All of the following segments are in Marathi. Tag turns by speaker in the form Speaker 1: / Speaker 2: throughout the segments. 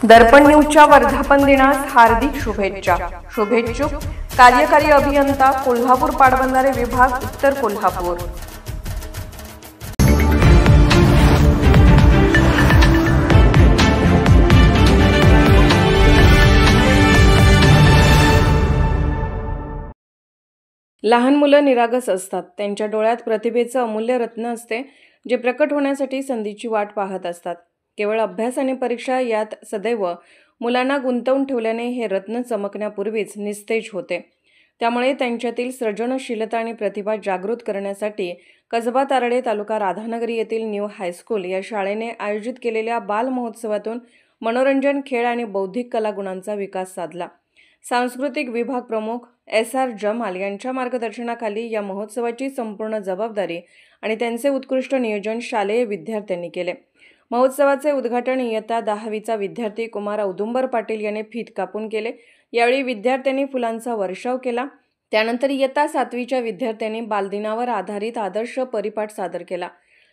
Speaker 1: दर्पण न्यूजच्या वर्धापन दिनास हार्दिक शुभेच्छा। शुभेच्छुक कार्यकारी अभियंता कोल्हापूर पाटबंधारे विभाग उत्तर कोल्हापूर। लहान मुलं निरागस असतात। त्यांच्या डोळ्यात प्रतिभेचं अमूल्य रत्न असते, जे प्रकट होण्यासाठी संधीची वाट पाहत असतात। केवळ अभ्यास आणि परीक्षा यात सदैव मुलांना गुंतवून ठेवल्याने हे रत्न चमकण्यापूर्वीच निस्तेज होते। त्यामुळे त्यांच्यातील सृजनशीलता आणि प्रतिभा जागृत करण्यासाठी कसबा तारडे तालुका राधानगरी येथील न्यू हायस्कूल या शाळेने आयोजित केलेल्या बाल महोत्सवातून मनोरंजन, खेळ आणि बौद्धिक कलागुणांचा विकास साधला। सांस्कृतिक विभाग प्रमुख SR जमाल यांच्या मार्गदर्शनाखाली या महोत्सवाची संपूर्ण जबाबदारी आणि त्यांचे उत्कृष्ट नियोजन शालेय विद्यार्थ्यांनी केले। महोत्सवाचे उद्घाटन इयत्ता 10वीचा विद्यार्थी कुमार औदुंबर पाटील यांनी फीत कापून केले। यावेळी विद्यार्थ्यांनी फुलांचा वर्षाव केला। त्यानंतर इयत्ता 7वीच्या विद्यार्थ्यांनी बालदिनावर आधारित आदर्श परिपाठ सादर केला।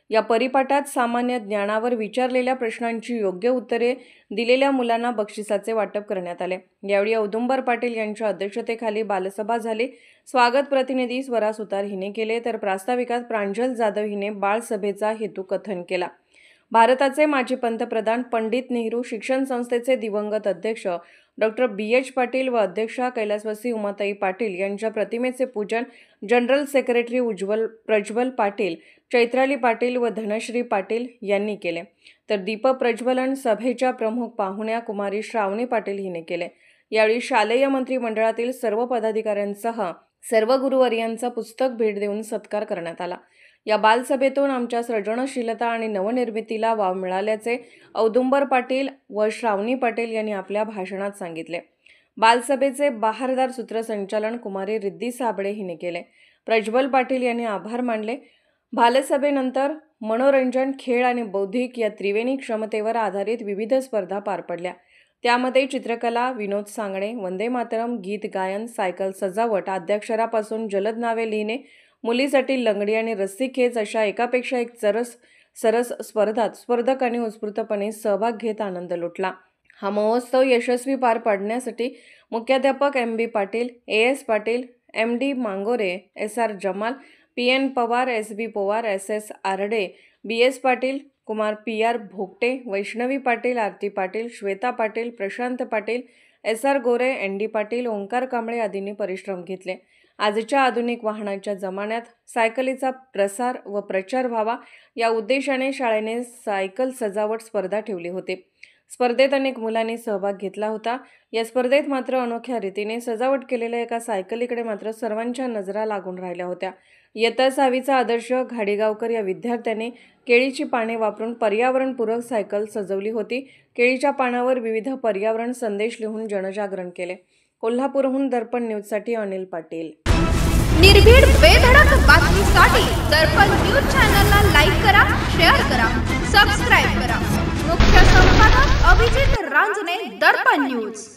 Speaker 1: या परिपाठात सामान्य ज्ञानावर विचारलेल्या प्रश्नांची योग्य उत्तरे दिलेल्या मुलांना बक्षिसाचे वाटप करण्यात आले। यावेळी औदुंबर पाटील यांच्या अध्यक्षतेखाली बालसभा झाली। स्वागत प्रतिनिधी स्वरा सुतार हिने केले, तर प्रास्ताविकात प्रांजल जाधव हिने बाळसभेचा हेतू कथन केला। भारताचे माजी पंतप्रधान पंडित नेहरू शिक्षण संस्थेचे दिवंगत अध्यक्ष डॉक्टर BH पाटील व अध्यक्षा कैलासवासी उमाताई पाटील यांच्या प्रतिमेचे पूजन जनरल सेक्रेटरी प्रज्वल पाटील, चैत्राली पाटील व धनश्री पाटील यांनी केले, तर दीप प्रज्वलन सभेच्या प्रमुख पाहुण्या कुमारी श्रावणी पाटील हिने केले। यावेळी शालेय मंत्रिमंडळातील सर्व पदाधिकाऱ्यांसह सर्व गुरुवर्यांचा पुस्तक भेट देऊन सत्कार करण्यात आला। या बालसभेतून आमच्या सृजनशीलता आणि नवनिर्मितीला वाव मिळाल्याचे औदुंबर पाटील व श्रावणी पाटील यांनी आपल्या भाषणात सांगितले। बालसभेचे बहारदार सूत्रसंचालन कुमारी रिद्धी साबळे हिने केले। प्रज्वल पाटील यांनी आभार मानले। बालसभेनंतर मनोरंजन, खेळ आणि बौद्धिक या त्रिवेणी क्षमतेवर आधारित विविध स्पर्धा पार पडल्या। त्यामध्ये चित्रकला, विनोद सांगणे, वंदे मातरम, गीत गायन, सायकल सजावट, आद्याक्षरापासून जलद नावे लिहिणे, मुलीसाठी लंगडी आणि रस्सी खेच अशा एकापेक्षा एक सरस स्पर्धात स्पर्धकांनी उत्स्फूर्तपणे सहभाग घेत आनंद लुटला। हा महोत्सव यशस्वी पार पाडण्यासाठी मुख्याध्यापक MB Patil, AS Patil, MD मांगोरे, SR Jamal, PN Pawar, SB Pawar, SS Arde, BS Patil, Kumar PR भोगटे, वैष्णवी पाटील, आरती पाटील, श्वेता पाटील, प्रशांत पाटील, SR गोरे, ND पाटील, ओंकार कांबळे आदींनी परिश्रम घेतले। आजच्या आधुनिक वाहनांच्या जमान्यात सायकलीचा प्रसार व प्रचार व्हावा या उद्देशाने शाळेने सायकल सजावट स्पर्धा ठेवली होती। स्पर्धेत अनेक मुलांनी सहभाग घेतला होता। या स्पर्धेत मात्र अनोख्या रीतीने सजावट केलेल्या एका सायकलीकडे मात्र सर्वांच्या नजरा लागून राहिल्या होत्या। इयत्ता 6वीचा आदर्श घाडीगावकर या विद्यार्थ्याने केळीची पाने वापरून पर्यावरणपूरक सायकल सजवली होती। केळीच्या पानावर विविध पर्यावरण संदेश लिहून जनजागरण केले। कोल्हापूरहून दर्पण न्यूजसाठी अनिल पाटील।
Speaker 2: निर्भीड बेधडक बातमीसाठी दर्पण न्यूज चॅनलला लाईक करा, शेअर करा, सबस्क्राइब करा। मुख्य संपादक अभिजित रांजणे, दर्पण न्यूज।